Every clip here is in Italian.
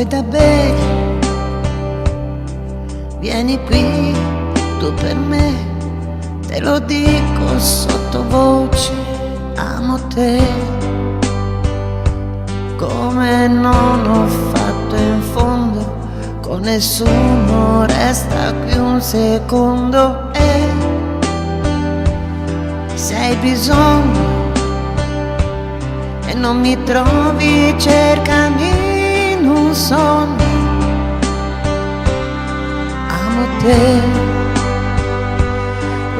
vuoi da bere? Vieni qui, tu per me, te lo dico sottovoce, amo te. Come non ho fatto in fondo, con nessuno resta qui un secondo. E se hai bisogno e non mi trovi, cercami in un sogno. Amo te,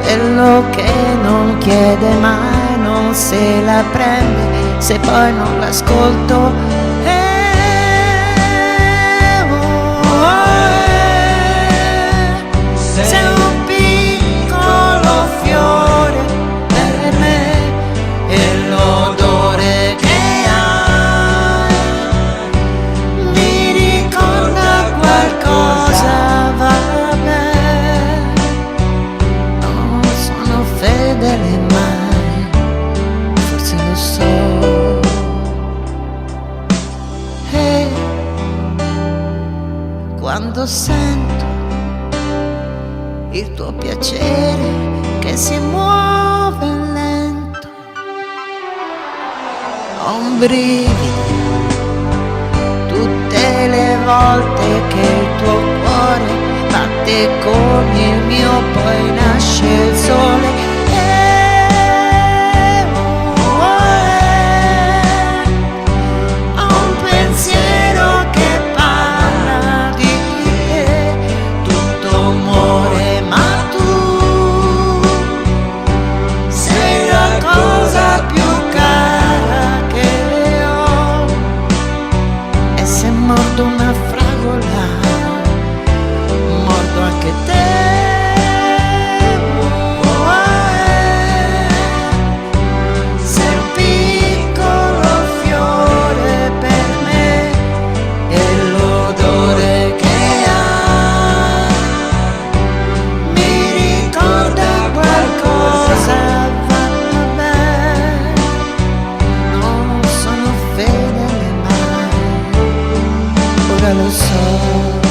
quello che non chiede mai, non se la prende se poi non l'ascolto. Sei un piccolo fiore per me e l'odore che hai mi ricorda qualcosa, vabbè, non sono fedele mai, forse lo so. E quando sento il tuo piacere che si muove lento, ho un brivido tutte le volte che il tuo cuore batte con il mio, poi nasce il sole. Ho un pensiero che parla di te, tutto amore, ma tu sei la cosa più cara che ho. E se mordo una fragola, mordo anche te. Sei un piccolo fiore per me e l'odore che hai mi ricorda qualcosa, vabbè, non sono fedele mai, ora lo so.